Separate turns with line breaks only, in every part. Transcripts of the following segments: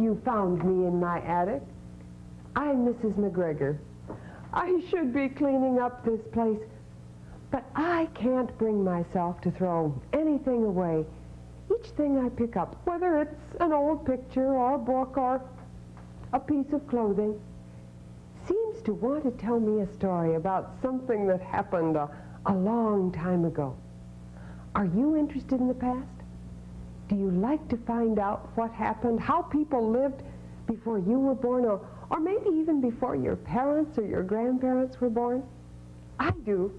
you found me in my attic. I'm Mrs. McGregor. I should be cleaning up this place, but I can't bring myself to throw anything away. Each thing I pick up, whether it's an old picture or a book or a piece of clothing, seems to want to tell me a story about something that happened a long time ago. Are you interested in the past? Do you like to find out what happened, how people lived before you were born, or maybe even before your parents or your grandparents were born? I do.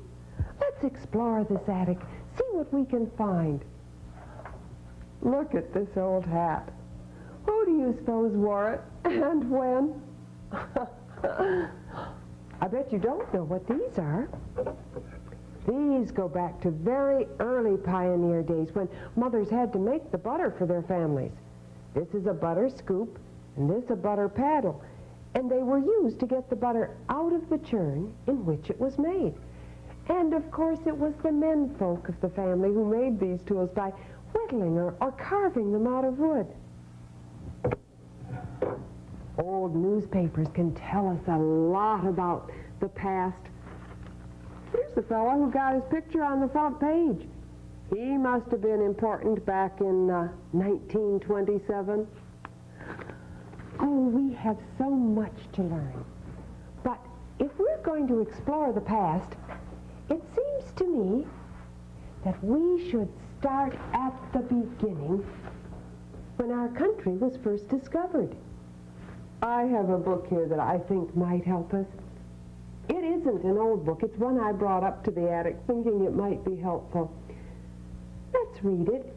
Let's explore this attic, see what we can find. Look at this old hat. Who do you suppose wore it, and when? I bet you don't know what these are. These go back to very early pioneer days when mothers had to make the butter for their families. This is a butter scoop, and this a butter paddle, and they were used to get the butter out of the churn in which it was made. And of course it was the men folk of the family who made these tools by whittling or carving them out of wood. Old newspapers can tell us a lot about the past. Here's the fellow who got his picture on the front page. He must have been important back in 1927. Oh, we have so much to learn. But if we're going to explore the past, it seems to me that we should start at the beginning, when our country was first discovered. I have a book here that I think might help us. It isn't an old book. It's one I brought up to the attic thinking it might be helpful. Let's read it,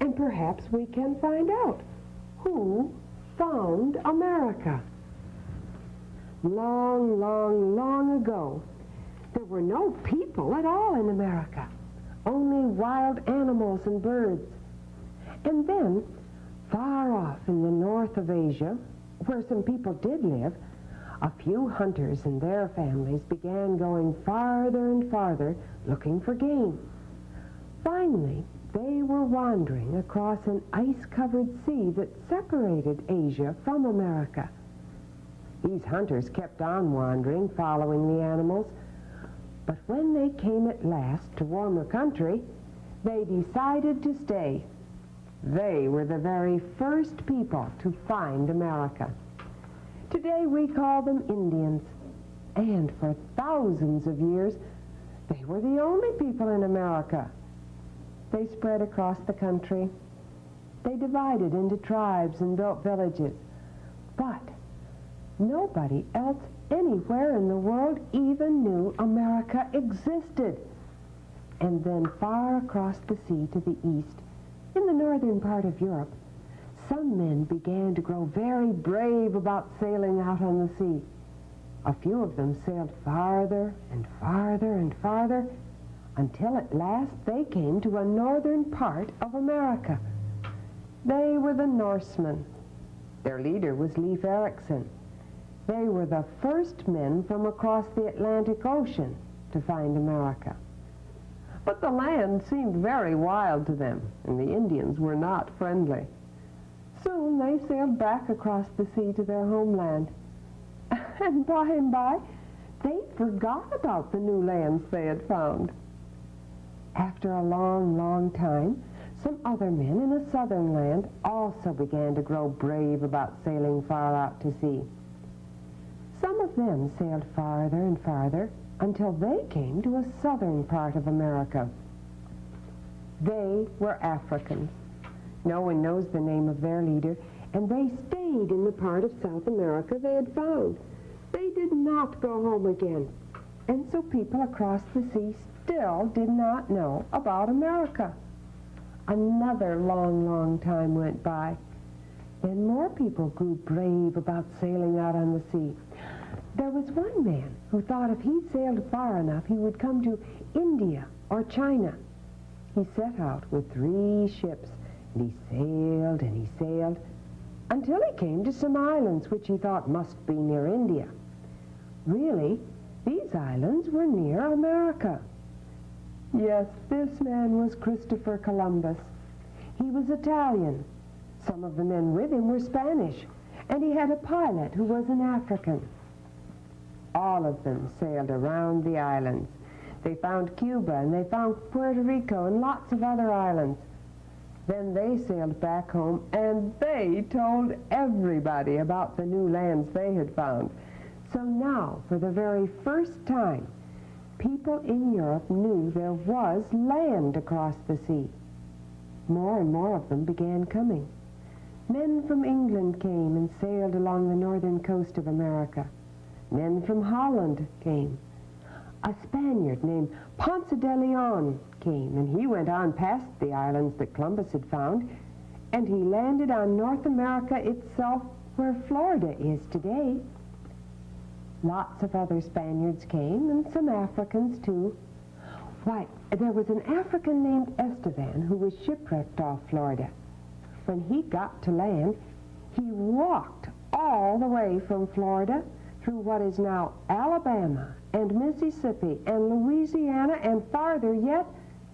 and perhaps we can find out who found America. Long, long, long ago, there were no people at all in America, only wild animals and birds. And then, far off in the north of Asia, where some people did live, a few hunters and their families began going farther and farther looking for game. Finally, they were wandering across an ice-covered sea that separated Asia from America. These hunters kept on wandering, following the animals, but when they came at last to warmer country, they decided to stay. They were the very first people to find America. Today we call them Indians, and for thousands of years, they were the only people in America. They spread across the country. They divided into tribes and built villages. But nobody else anywhere in the world even knew America existed. And then far across the sea to the east, in the northern part of Europe, some men began to grow very brave about sailing out on the sea. A few of them sailed farther and farther and farther until at last they came to a northern part of America. They were the Norsemen. Their leader was Leif Erikson. They were the first men from across the Atlantic Ocean to find America. But the land seemed very wild to them, and the Indians were not friendly. Soon they sailed back across the sea to their homeland. And by, they forgot about the new lands they had found. After a long, long time, some other men in a southern land also began to grow brave about sailing far out to sea. Some of them sailed farther and farther until they came to a southern part of America. They were Africans. No one knows the name of their leader, and they stayed in the part of South America they had found. They did not go home again, and so people across the sea still did not know about America. Another long, long time went by. Then more people grew brave about sailing out on the sea. There was one man who thought if he sailed far enough, he would come to India or China. He set out with 3 ships, and he sailed, until he came to some islands which he thought must be near India. Really, these islands were near America. Yes, this man was Christopher Columbus. He was Italian. Some of the men with him were Spanish, and he had a pilot who was an African. All of them sailed around the islands. They found Cuba, and they found Puerto Rico, and lots of other islands. Then they sailed back home, and they told everybody about the new lands they had found. So now, for the very first time, people in Europe knew there was land across the sea. More and more of them began coming. Men from England came and sailed along the northern coast of America. Men from Holland came. A Spaniard named Ponce de Leon came, and he went on past the islands that Columbus had found, and he landed on North America itself, where Florida is today. Lots of other Spaniards came, and some Africans too. Why, there was an African named Esteban who was shipwrecked off Florida. When he got to land, he walked all the way from Florida through what is now Alabama and Mississippi and Louisiana and farther yet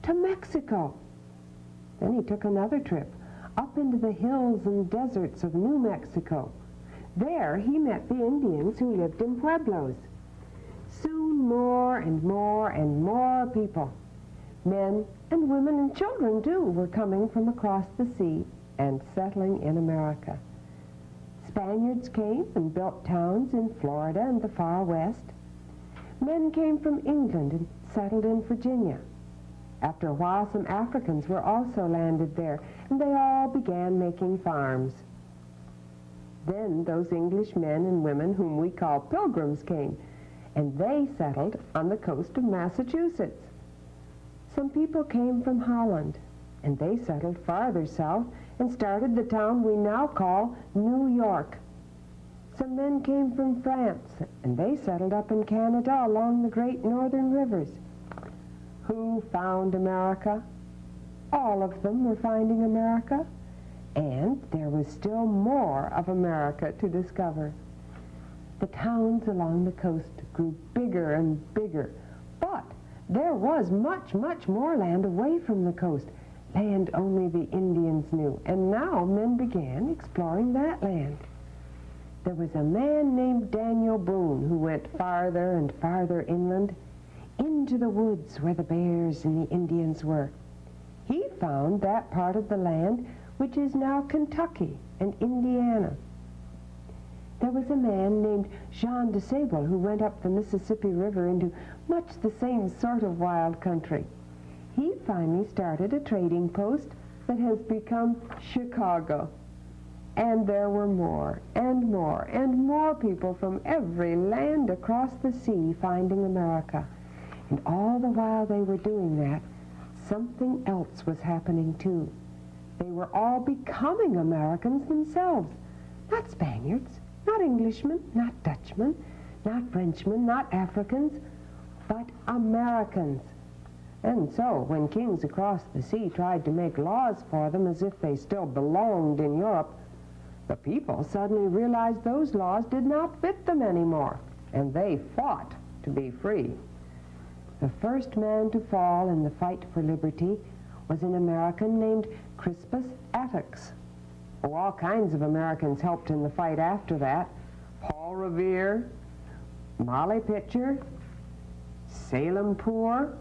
to Mexico. Then he took another trip up into the hills and deserts of New Mexico. There he met the Indians who lived in pueblos. Soon more and more and more people, men and women and children too, were coming from across the sea and settling in America. Spaniards came and built towns in Florida and the far west. Men came from England and settled in Virginia. After a while, some Africans were also landed there, and they all began making farms. Then those English men and women whom we call pilgrims came, and they settled on the coast of Massachusetts. Some people came from Holland, and they settled farther south and started the town we now call New York. Some men came from France, and they settled up in Canada along the great northern rivers. Who found America? All of them were finding America, and there was still more of America to discover. The towns along the coast grew bigger and bigger, but there was much, much more land away from the coast, land only the Indians knew, and now men began exploring that land. There was a man named Daniel Boone who went farther and farther inland, into the woods where the bears and the Indians were. He found that part of the land which is now Kentucky and Indiana. There was a man named Jean de Sable who went up the Mississippi River into much the same sort of wild country. He finally started a trading post that has become Chicago. And there were more and more and more people from every land across the sea finding America. And all the while they were doing that, something else was happening too. They were all becoming Americans themselves. Not Spaniards, not Englishmen, not Dutchmen, not Frenchmen, not Africans, but Americans. And so, when kings across the sea tried to make laws for them as if they still belonged in Europe, the people suddenly realized those laws did not fit them anymore, and they fought to be free. The first man to fall in the fight for liberty was an American named Crispus Attucks. Oh, all kinds of Americans helped in the fight after that. Paul Revere, Molly Pitcher, Salem Poor,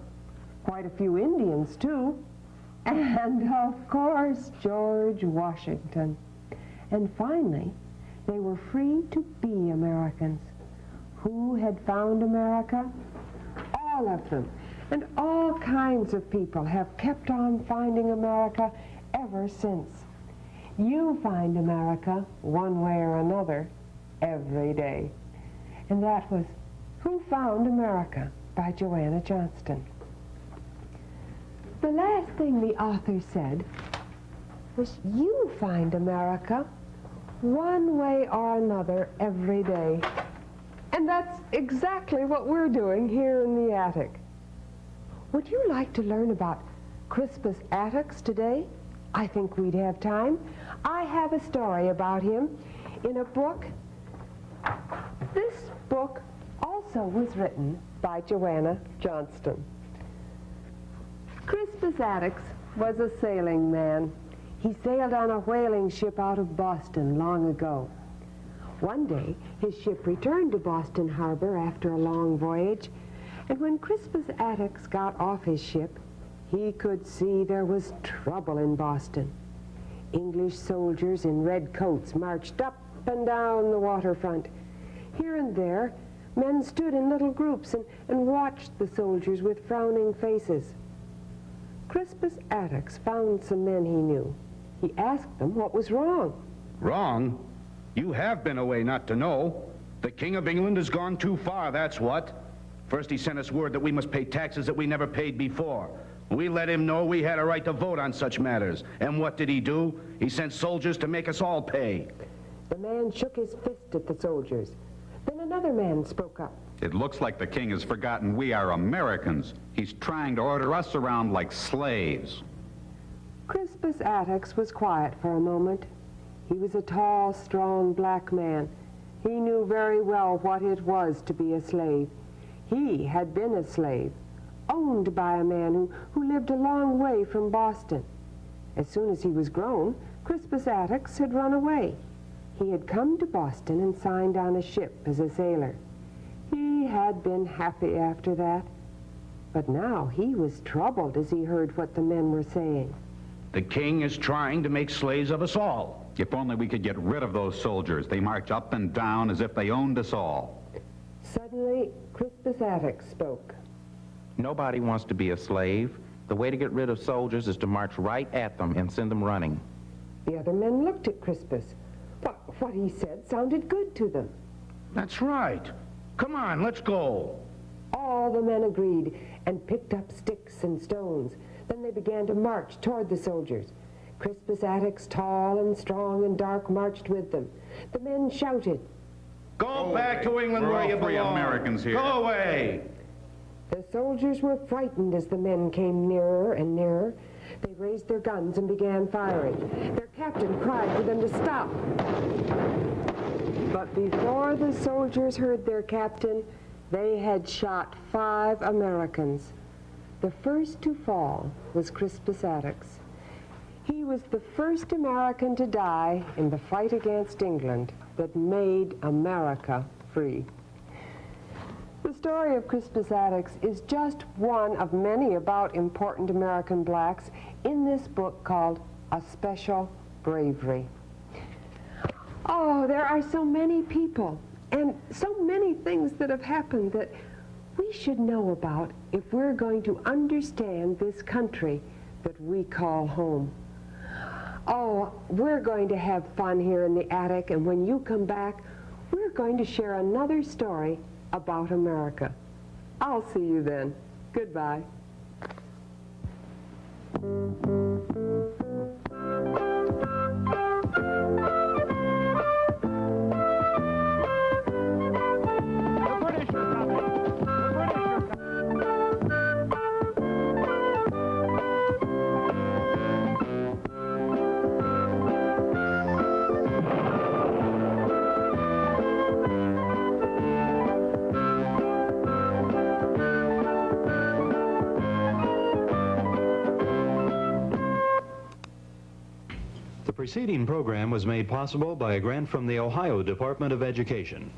quite a few Indians too, and of course George Washington. And finally, they were free to be Americans. Who had found America? All of them. And all kinds of people have kept on finding America ever since. You find America one way or another every day. And that was Who Found America by Joanna Johnston. The last thing the author said was you find America one way or another every day. And that's exactly what we're doing here in the attic. Would you like to learn about Crispus Attucks today? I think we'd have time. I have a story about him in a book. This book also was written by Joanna Johnston. Crispus Attucks was a sailing man. He sailed on a whaling ship out of Boston long ago. One day, his ship returned to Boston Harbor after a long voyage, and when Crispus Attucks got off his ship, he could see there was trouble in Boston. English soldiers in red coats marched up and down the waterfront. Here and there, men stood in little groups and watched the soldiers with frowning faces. Crispus Attucks found some men he knew. He asked them what was wrong.
Wrong? You have been away not to know. The King of England has gone too far, that's what. First he sent us word that we must pay taxes that we never paid before. We let him know we had a right to vote on such matters. And what did he do? He sent soldiers to make us all pay.
The man shook his fist at the soldiers. Then another man spoke up.
It looks like the king has forgotten we are Americans. He's trying to order us around like slaves.
Crispus Attucks was quiet for a moment. He was a tall, strong black man. He knew very well what it was to be a slave. He had been a slave, owned by a man who lived a long way from Boston. As soon as he was grown, Crispus Attucks had run away. He had come to Boston and signed on a ship as a sailor. He had been happy after that, but now he was troubled as he heard what the men were saying.
The king is trying to make slaves of us all.
If only we could get rid of those soldiers. They march up and down as if they owned us all.
Suddenly, Crispus Attucks spoke.
Nobody wants to be a slave. The way to get rid of soldiers is to march right at them and send them running.
The other men looked at Crispus. What he said sounded good to them.
That's right. Come on, let's go.
All the men agreed and picked up sticks and stones. Then they began to march toward the soldiers. Crispus Attucks, tall and strong and dark, marched with them. The men shouted,
Go back to England where you belong.
We're all free Americans here.
Go away.
The soldiers were frightened as the men came nearer and nearer. They raised their guns and began firing. Their captain cried for them to stop. But before the soldiers heard their captain, they had shot 5 Americans. The first to fall was Crispus Attucks. He was the first American to die in the fight against England that made America free. The story of Crispus Attucks is just one of many about important American blacks in this book called A Special Bravery. Oh, there are so many people and so many things that have happened that we should know about if we're going to understand this country that we call home. Oh, we're going to have fun here in the attic, and when you come back, we're going to share another story about America. I'll see you then. Goodbye.
The preceding program was made possible by a grant from the Ohio Department of Education.